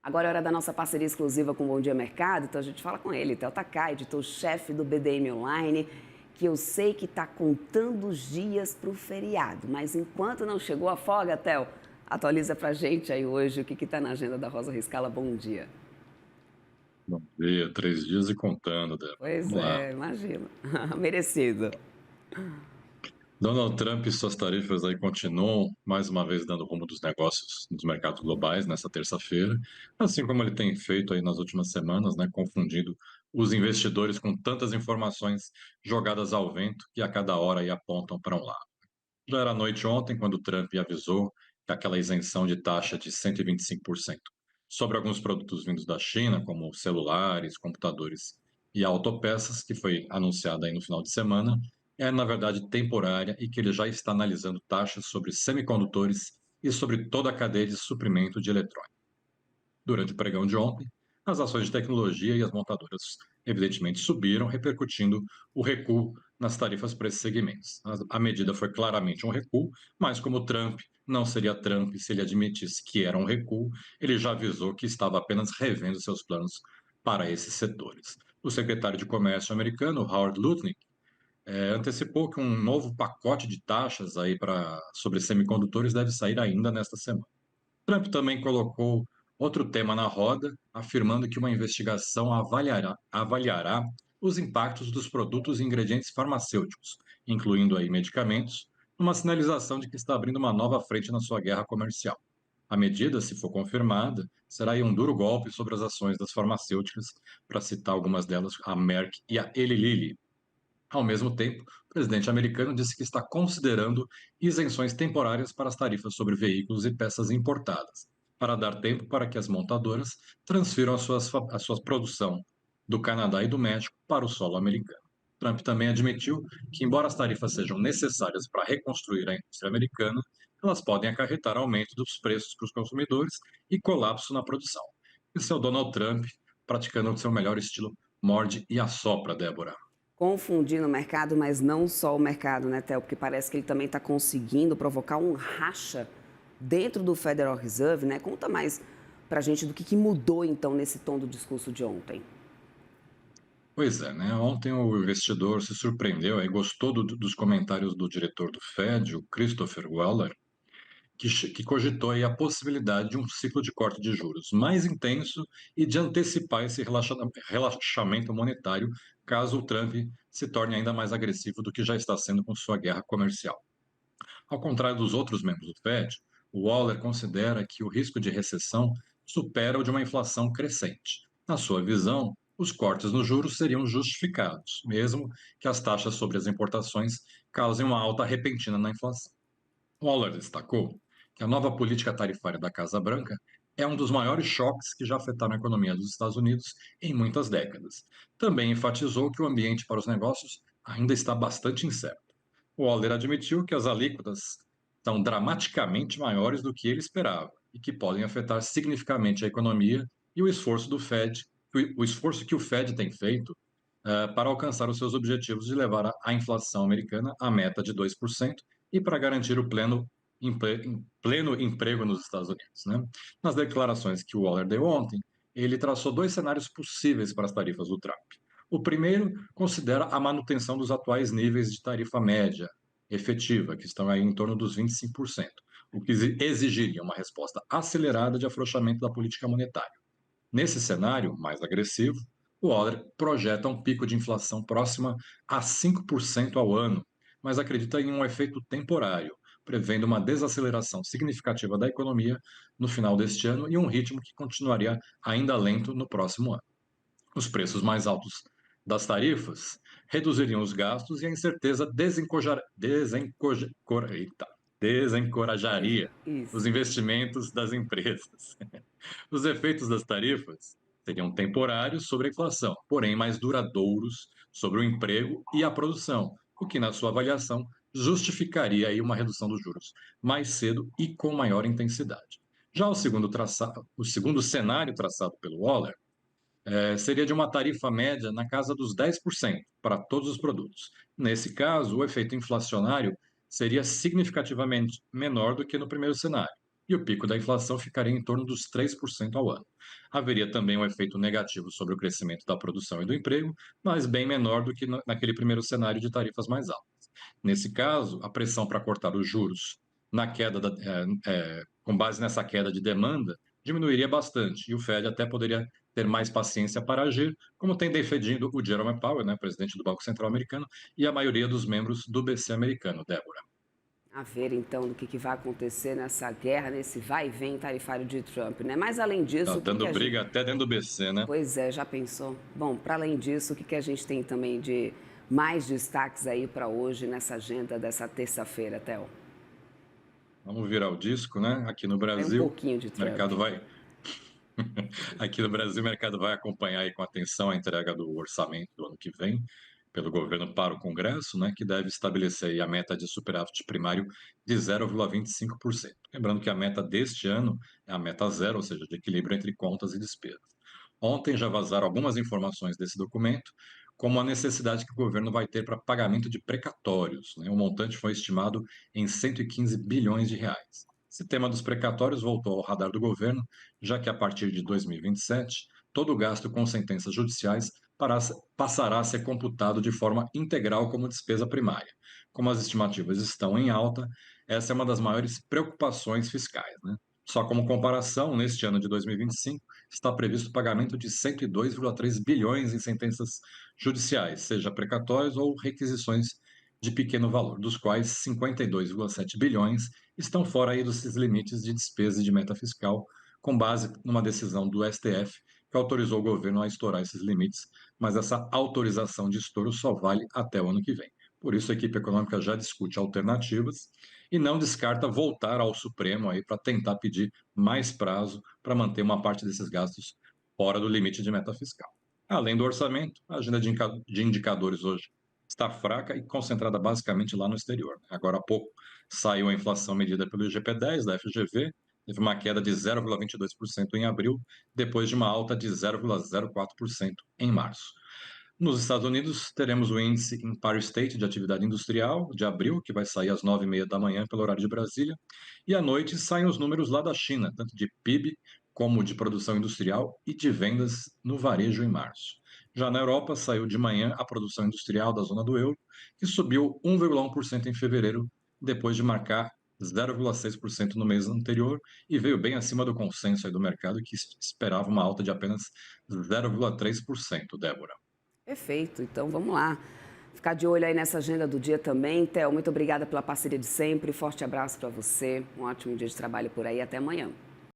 Agora é hora da nossa parceria exclusiva com o Bom Dia Mercado, então a gente fala com ele, Théo Takai, editor-chefe do BDM Online, que eu sei que está contando os dias para o feriado, mas enquanto não chegou a folga, Théo, atualiza para a gente aí hoje o que está na agenda da Rosa Riscala. Bom dia. Bom dia, 3 dias e contando, Débora. Pois Vamos lá. é, imagino. Merecido. Donald Trump e suas tarifas aí continuam, mais uma vez, dando rumo dos negócios nos mercados globais nessa terça-feira, assim como ele tem feito aí nas últimas semanas, né, confundindo os investidores com tantas informações jogadas ao vento que a cada hora aí apontam para um lado. Já era noite ontem, quando Trump avisou que aquela isenção de taxa de 125% sobre alguns produtos vindos da China, como celulares, computadores e autopeças, que foi anunciada aí no final de semana, é na verdade temporária e que ele já está analisando taxas sobre semicondutores e sobre toda a cadeia de suprimento de eletrônicos. Durante o pregão de ontem, as ações de tecnologia e as montadoras evidentemente subiram, repercutindo o recuo nas tarifas para esses segmentos. A medida foi claramente um recuo, mas como Trump não seria Trump se ele admitisse que era um recuo, ele já avisou que estava apenas revendo seus planos para esses setores. O secretário de Comércio americano, Howard Lutnick, antecipou que um novo pacote de taxas aí sobre semicondutores deve sair ainda nesta semana. Trump também colocou outro tema na roda, afirmando que uma investigação avaliará os impactos dos produtos e ingredientes farmacêuticos, incluindo aí medicamentos, numa sinalização de que está abrindo uma nova frente na sua guerra comercial. A medida, se for confirmada, será aí um duro golpe sobre as ações das farmacêuticas, para citar algumas delas, a Merck e a Eli Lilly. Ao mesmo tempo, o presidente americano disse que está considerando isenções temporárias para as tarifas sobre veículos e peças importadas, para dar tempo para que as montadoras transfiram a sua produção do Canadá e do México para o solo americano. Trump também admitiu que, embora as tarifas sejam necessárias para reconstruir a indústria americana, elas podem acarretar aumento dos preços para os consumidores e colapso na produção. Esse é o Donald Trump praticando o seu melhor estilo morde e assopra, Débora. Confundindo o mercado, mas não só o mercado, né, Théo? Porque parece que ele também está conseguindo provocar um racha dentro do Federal Reserve, né? Conta mais pra gente do que mudou, então, nesse tom do discurso de ontem. Pois é, né? Ontem o investidor se surpreendeu e gostou dos comentários do diretor do Fed, o Christopher Waller, que cogitou aí a possibilidade de um ciclo de corte de juros mais intenso e de antecipar esse relaxamento monetário caso o Trump se torne ainda mais agressivo do que já está sendo com sua guerra comercial. Ao contrário dos outros membros do Fed, o Waller considera que o risco de recessão supera o de uma inflação crescente. Na sua visão, os cortes nos juros seriam justificados, mesmo que as taxas sobre as importações causem uma alta repentina na inflação. Waller destacou que a nova política tarifária da Casa Branca é um dos maiores choques que já afetaram a economia dos Estados Unidos em muitas décadas. Também enfatizou que o ambiente para os negócios ainda está bastante incerto. Waller admitiu que as alíquotas são dramaticamente maiores do que ele esperava e que podem afetar significativamente a economia e o esforço do Fed, o esforço que o Fed tem feito para alcançar os seus objetivos de levar a inflação americana à meta de 2% e para garantir o pleno emprego nos Estados Unidos, né? Nas declarações que o Waller deu ontem, ele traçou dois cenários possíveis para as tarifas do Trump. O primeiro considera a manutenção dos atuais níveis de tarifa média efetiva, que estão aí em torno dos 25%, o que exigiria uma resposta acelerada de afrouxamento da política monetária. Nesse cenário mais agressivo, o Waller projeta um pico de inflação próxima a 5% ao ano, mas acredita em um efeito temporário, prevendo uma desaceleração significativa da economia no final deste ano e um ritmo que continuaria ainda lento no próximo ano. Os preços mais altos das tarifas reduziriam os gastos e a incerteza desencorajaria os Isso. investimentos das empresas. Os efeitos das tarifas seriam temporários sobre a inflação, porém mais duradouros sobre o emprego e a produção, o que, na sua avaliação, justificaria aí uma redução dos juros mais cedo e com maior intensidade. Já o segundo cenário traçado pelo Waller seria de uma tarifa média na casa dos 10% para todos os produtos. Nesse caso, o efeito inflacionário seria significativamente menor do que no primeiro cenário. e o pico da inflação ficaria em torno dos 3% ao ano. Haveria também um efeito negativo sobre o crescimento da produção e do emprego, mas bem menor do que naquele primeiro cenário de tarifas mais altas. Nesse caso, a pressão para cortar os juros com base nessa queda de demanda diminuiria bastante e o Fed até poderia ter mais paciência para agir, como tem defendido o Jerome Powell, né, presidente do Banco Central americano, e a maioria dos membros do BC americano, Débora. A ver, então, do que vai acontecer nessa guerra, nesse vai e vem tarifário de Trump, né? Mas, além Tá disso, o que dando a gente... briga até dentro do BC, né? Pois é, já pensou? Bom, para além disso, o que a gente tem também de mais destaques aí para hoje nessa agenda dessa terça-feira, Theo? Vamos virar o disco, né? Aqui no Tem um Brasil, pouquinho de o Trump. mercado vai Aqui no Brasil, o mercado vai acompanhar aí com atenção a entrega do orçamento do ano que vem pelo governo para o Congresso, né, que deve estabelecer aí a meta de superávit primário de 0,25%. Lembrando que a meta deste ano é a meta zero, ou seja, de equilíbrio entre contas e despesas. Ontem já vazaram algumas informações desse documento, como a necessidade que o governo vai ter para pagamento de precatórios, né? O montante foi estimado em 115 bilhões de reais. Esse tema dos precatórios voltou ao radar do governo, já que a partir de 2027, todo o gasto com sentenças judiciais passará a ser computado de forma integral como despesa primária. Como as estimativas estão em alta, essa é uma das maiores preocupações fiscais, né? Só como comparação, neste ano de 2025, está previsto o pagamento de 102,3 bilhões em sentenças judiciais, seja precatórios ou requisições de pequeno valor, dos quais 52,7 bilhões estão fora aí dos limites de despesa e de meta fiscal, com base numa decisão do STF que autorizou o governo a estourar esses limites, mas essa autorização de estouro só vale até o ano que vem. Por isso, a equipe econômica já discute alternativas e não descarta voltar ao Supremo aí para tentar pedir mais prazo para manter uma parte desses gastos fora do limite de meta fiscal. Além do orçamento, a agenda de indicadores hoje está fraca e concentrada basicamente lá no exterior. Agora há pouco saiu a inflação medida pelo IGP-10 da FGV, teve uma queda de 0,22% em abril, depois de uma alta de 0,04% em março. Nos Estados Unidos, teremos o índice Empire State de atividade industrial de abril, que vai sair às 9h30 da manhã pelo horário de Brasília, e à noite saem os números lá da China, tanto de PIB como de produção industrial e de vendas no varejo em março. Já na Europa, saiu de manhã a produção industrial da zona do euro, que subiu 1,1% em fevereiro, depois de marcar 0,6% no mês anterior e veio bem acima do consenso aí do mercado, que esperava uma alta de apenas 0,3%, Débora. Perfeito, então vamos lá. Ficar de olho aí nessa agenda do dia também. Theo, muito obrigada pela parceria de sempre. Forte abraço para você. Um ótimo dia de trabalho por aí. Até amanhã.